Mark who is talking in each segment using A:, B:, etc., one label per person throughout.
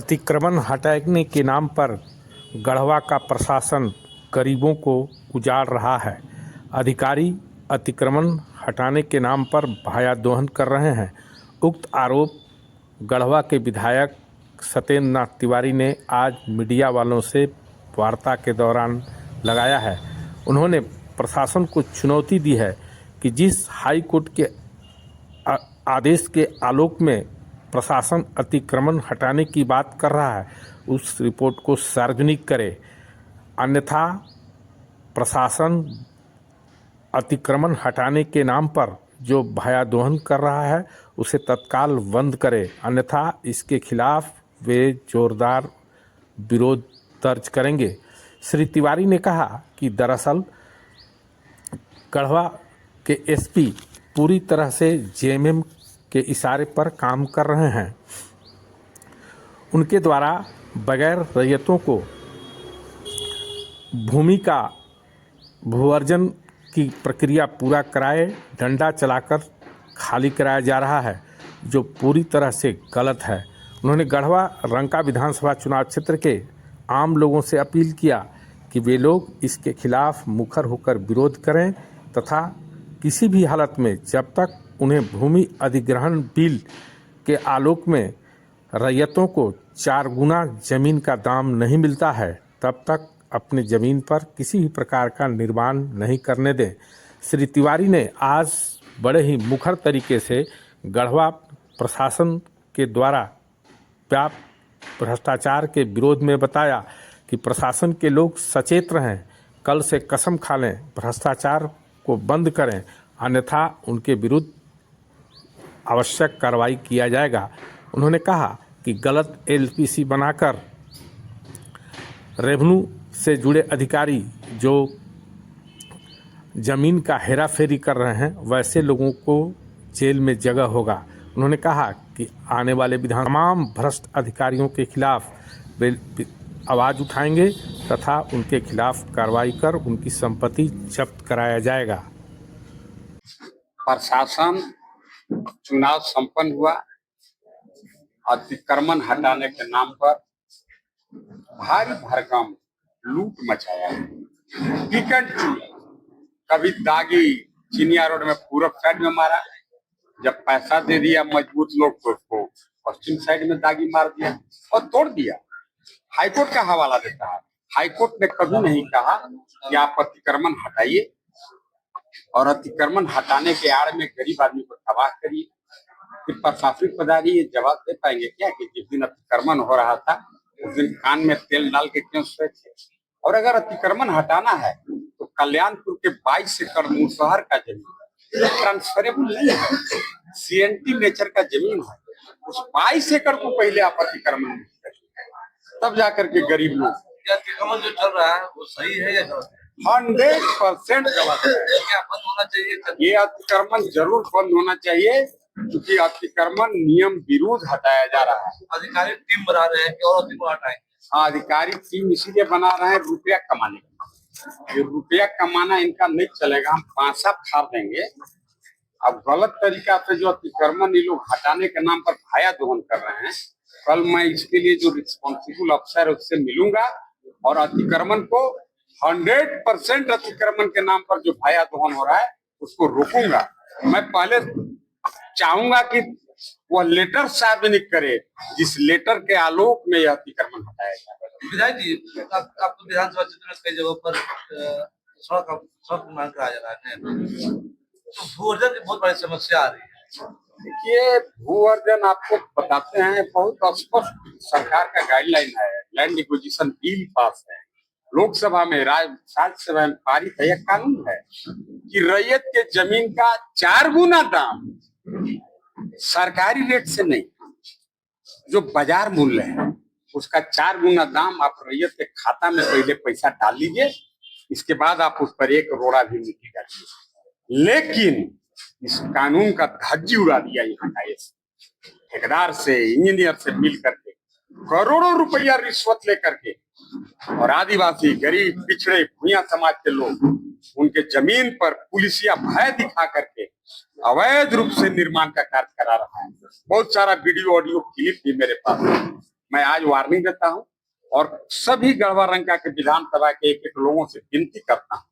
A: अतिक्रमण हटाने के नाम पर गढ़वा का प्रशासन गरीबों को उजाड़ रहा है। अधिकारी अतिक्रमण हटाने के नाम पर भाया दोहन कर रहे हैं। उक्त आरोप गढ़वा के विधायक सत्येंद्र नाथ तिवारी ने आज मीडिया वालों से वार्ता के दौरान लगाया है। उन्होंने प्रशासन को चुनौती दी है कि जिस हाई कोर्ट के आदेश के आलोक में प्रशासन अतिक्रमण हटाने की बात कर रहा है, उस रिपोर्ट को सार्वजनिक करे, अन्यथा प्रशासन अतिक्रमण हटाने के नाम पर जो भाया दोहन कर रहा है उसे तत्काल बंद करे, अन्यथा इसके खिलाफ वे जोरदार विरोध दर्ज करेंगे। श्री तिवारी ने कहा कि दरअसल गढ़वा के एसपी पूरी तरह से जेएमएम के इशारे पर काम कर रहे हैं। उनके द्वारा बगैर रैयतों को भूमि का भूअर्जन की प्रक्रिया पूरा कराए डंडा चलाकर खाली कराया जा रहा है, जो पूरी तरह से गलत है। उन्होंने गढ़वा रंका विधानसभा चुनाव क्षेत्र के आम लोगों से अपील किया कि वे लोग इसके खिलाफ मुखर होकर विरोध करें तथा किसी भी हालत में जब तक उन्हें भूमि अधिग्रहण बिल के आलोक में रैयतों को 4 गुना जमीन का दाम नहीं मिलता है, तब तक अपने ज़मीन पर किसी भी प्रकार का निर्माण नहीं करने दें। श्री तिवारी ने आज बड़े ही मुखर तरीके से गढ़वा प्रशासन के द्वारा व्याप्त भ्रष्टाचार के विरोध में बताया कि प्रशासन के लोग सचेत रहें, कल से कसम खा लें, भ्रष्टाचार को बंद करें, अन्यथा उनके विरुद्ध आवश्यक कार्रवाई किया जाएगा। उन्होंने कहा कि गलत एलपीसी बनाकर रेवेन्यू से जुड़े अधिकारी जो ज़मीन का हेराफेरी कर रहे हैं, वैसे लोगों को जेल में जगह होगा। उन्होंने कहा कि आने वाले विधान तमाम भ्रष्ट अधिकारियों के खिलाफ वे आवाज़ उठाएंगे तथा उनके खिलाफ कार्रवाई कर उनकी संपत्ति जब्त कराया जाएगा।
B: प्रशासन चुनाव संपन्न हुआ, अतिक्रमण हटाने के नाम पर भारी भरकम लूट मचाया है। टिकट कभी दागी चिनिया रोड में पूरब साइड में मारा, जब पैसा दे दिया मजबूत लोग तो उसको पश्चिम साइड में दागी मार दिया और तोड़ दिया। हाईकोर्ट का हवाला देता है। हाईकोर्ट ने कभी नहीं कहा कि आप अतिक्रमण हटाइए और अतिक्रमण हटाने के आड़ में गरीब आदमी को तबाह करिए। फिर प्रशासनिक पदाधिकारी ये जवाब दे पाएंगे क्या कि जिस दिन अतिक्रमण हो रहा था उस दिन कान में तेल डाल के क्यों सोए थे? और अगर अतिक्रमण हटाना है तो कल्याणपुर के 22 एकड़ मुसहर का जमीन ट्रांसफरेबल नहीं है, सीएनटी नेचर का जमीन है। उस 22 एकड़ को पहले आप अतिक्रमण करिए, तब जाकर के गरीब लोग।
C: अतिक्रमण जो चल रहा है वो सही है या गलत है?
B: 100% गलत है।
C: क्या बंद होना चाहिए?
B: ये अतिक्रमण जरूर बंद होना चाहिए, क्योंकि अतिक्रमण नियम विरुद्ध हटाया जा रहा है।
C: अधिकारी टीम बना रहे हैं कि और अतिक्रमण हटाएं?
B: हाँ, अधिकारी टीम इसीलिए बना रहे हैं रुपया कमाने का। ये रुपया कमाना इनका नहीं चलेगा, हम पांसा फाड़ देंगे। अब गलत तरीका से जो अतिक्रमण ये लोग हटाने के नाम पर भाया दोहन कर रहे हैं, कल मैं इसके लिए जो रिस्पॉन्सिबल अफसर है उससे मिलूंगा और अतिक्रमण को 100% अतिक्रमण के नाम पर जो भाया दोहन हो रहा है उसको रोकूंगा। मैं पहले चाहूंगा कि वह लेटर सार्वजनिक करे जिस लेटर के आलोक में यह अतिक्रमण हटाया जाए।
C: विधायक जी, आपको विधानसभा क्षेत्र में कई जगहों पर सड़क निर्माण कराया जा रहा है, तो भूअर्जन की बहुत बड़ी समस्या आ रही है।
B: देखिए, भूअर्जन आपको बताते हैं, बहुत स्पष्ट सरकार का गाइडलाइन है। लैंड एक्विजिशन बिल पास है, लोकसभा में राज्यसभा में पारित है। यह कानून है कि रैयत के जमीन का 4 गुना दाम सरकारी रेट से नहीं, जो बाजार मूल्य है उसका 4 गुना दाम आप रैयत के खाता में पहले पैसा डाल लीजिए, इसके बाद आप उस पर 1 रोड़ा भी मिट्टी डालिए। लेकिन इस कानून का धज्जी उड़ा दिया यहाँ का ठेकेदार से, इंजीनियर से मिल करके करोड़ों रुपया रिश्वत लेकर के, और आदिवासी, गरीब, पिछड़े, भूया समाज के लोग उनके जमीन पर पुलिसिया भय दिखा करके अवैध रूप से निर्माण का कार्य करा रहा है। बहुत सारा वीडियो ऑडियो क्लिप भी मेरे पास है। मैं आज वार्निंग देता हूं और सभी गढ़वा रंका के विधानसभा के एक एक लोगों से विनती करता हूं,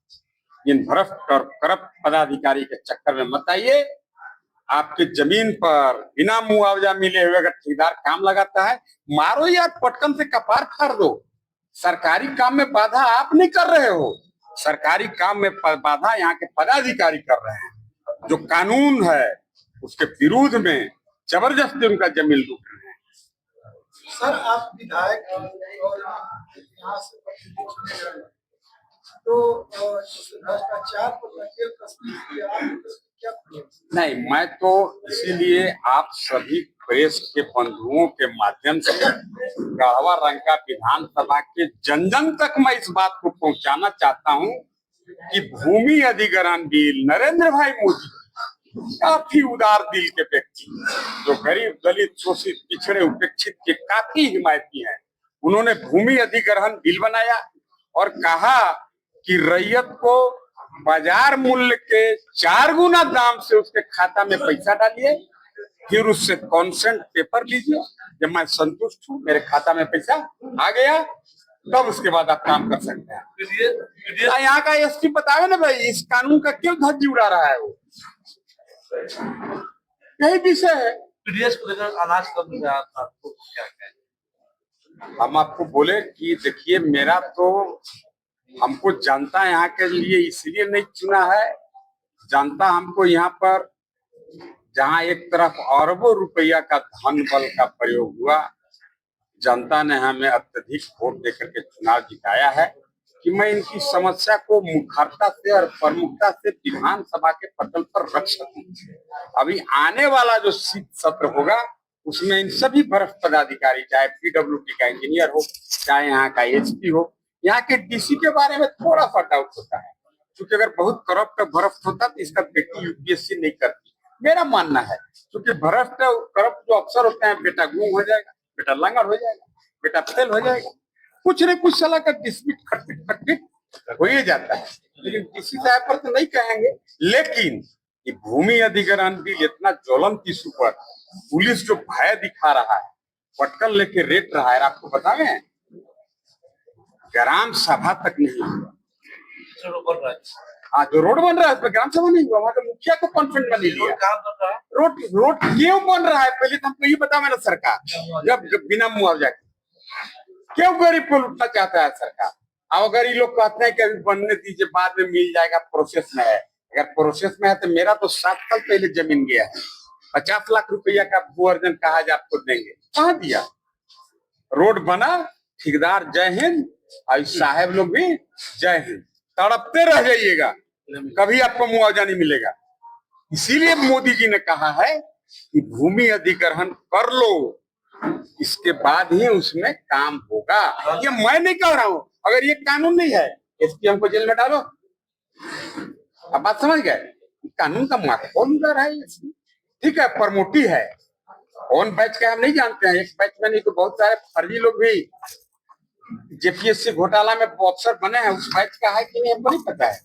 B: इन भ्रष्ट और करप्ट पदाधिकारी के चक्कर में मत आइए। आपके जमीन पर बिना मुआवजा मिले हुए अगर ठेकेदार काम लगाता है, मारो यार, पटकन से कपार फाड़ दो। सरकारी काम में बाधा आप नहीं कर रहे हो, सरकारी काम में बाधा यहाँ के पदाधिकारी कर रहे हैं, जो कानून है उसके विरुद्ध में जबरदस्ती उनका जमीन लूट रहे हैं।
D: सर, आप विधायक और यहाँ से प्रतिनिधि चुने गए, तो भ्रष्टाचार पर नकेल कसने के लिए आप क्या करेंगे?
B: नहीं, मैं तो इसीलिए आप सभी प्रेस के बंधुओं के माध्यम से गढ़वा रंका विधानसभा के जन जन तक मैं इस बात को पहुंचाना चाहता हूं कि भूमि अधिग्रहण बिल नरेंद्र भाई मोदी काफी उदार दिल के व्यक्ति, जो गरीब दलित शोषित पिछड़े उपेक्षित के काफी हिमायती हैं, उन्होंने भूमि अधिग्रहण बिल बनाया और कहा कि रैयत को बाजार मूल्य के 4 गुना दाम से उसके खाता में पैसा डालिए, फिर उससे कॉन्सेंट पेपर लीजिए। जब मैं संतुष्ट हूँ, मेरे खाता में पैसा आ गया, तब उसके बाद आप काम कर सकते हैं। यहाँ का एसपी बतावे ना भाई, इस कानून का क्यों धज्जी उड़ा रहा है वो, यही विषय है।
C: पीडीएस को लेकर अनाज कब मिला आपको, क्या कहें?
B: हम आपको बोले कि देखिए, मेरा तो हमको जनता यहाँ के लिए इसलिए नहीं चुना है, जनता हमको यहाँ पर जहाँ एक तरफ अरबों रुपया का धन बल का प्रयोग हुआ, जनता ने हमें अत्यधिक वोट देकर के चुनाव जिताया है कि मैं इनकी समस्या को मुखरता से और प्रमुखता से विधानसभा के पटल पर रख सकूं। अभी आने वाला जो शीत सत्र होगा, उसमें इन सभी भ्रष्ट पदाधिकारी, चाहे पीडब्ल्यूडी का इंजीनियर हो, चाहे यहाँ का एसपी हो, यहाँ के डीसी के बारे में थोड़ा सा डाउट होता है, क्योंकि अगर बहुत करप्ट भ्रष्ट होता तो इसका बेटी यूपीएससी नहीं करती, मेरा मानना है। क्योंकि भ्रष्ट करप्ट जो अफसर होते हैं, बेटा गुम हो जाएगा, बेटा लंगड़ हो जाएगा, बेटा फेल हो जाएगा, कुछ न कुछ सलाह का डिस्प्यूट खटपिट हो ही जाता है। लेकिन किसी साहब पर तो नहीं कहेंगे। लेकिन ये भूमि अधिग्रहण बिल इतना ज्वलंत इशू पर पुलिस जो भय दिखा रहा है, पटकन लेके रेट रहा है, आपको बतावे ग्राम सभा तक नहीं हुआ। हाँ, जो रोड बन रहा है उसमें ग्राम सभा नहीं हुआ, वहां का मुखिया को कॉन्फ्रेंस में नहीं लिया। रोड क्यों बन रहा है, पहले तो हमको ये बतावे ना सरकार, जब बिना मुआवजा के क्यों गरीब को लूटना चाहता है सरकार। अब अगर ये लोग कहते हैं कि अभी बनने दीजिए, बाद में मिल जाएगा, प्रोसेस में है, अगर प्रोसेस में है तो मेरा तो 7 साल पहले जमीन गया है, 50 लाख रुपया का भू अर्जन कहा जा आपको देंगे, कहाँ दिया। रोड बना, ठेकेदार जय हिंद, और साहब लोग भी जय हिंद, तड़पते रह जाइएगा, कभी आपको मुआवजा नहीं मिलेगा। इसीलिए मोदी जी ने कहा है कि भूमि अधिग्रहण कर लो, इसके बाद ही उसमें काम होगा। ये मैं नहीं कह रहा हूं, अगर ये कानून नहीं है, एसपी हमको जेल में डालो। अब बात समझ गए, कानून का माहौल उधर है। ठीक है, प्रमोटी है, कौन बैच का हम नहीं जानते हैं, एक बैच में नहीं तो बहुत सारे फर्जी लोग भी जेपीएससी घोटाला में अफसर बने हैं, उस बैच का है कि नहीं हमको नहीं पता है।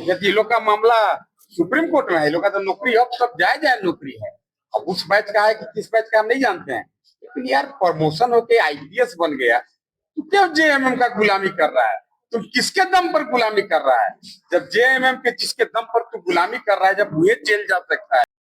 B: यदि लोग का मामला सुप्रीम कोर्ट में है, लोग का तो नौकरी अब सब जाए नौकरी है, अब उस बैच का है कि किस बैच का हम नहीं जानते हैं। लेकिन यार, प्रमोशन होके आईपीएस बन गया, तो क्यों जेएमएम का गुलामी कर रहा है? तुम किसके दम पर गुलामी कर रहा है? जब जेएमएम के जिसके दम पर तू गुलामी कर रहा है, जब वही जेल जा सकता है।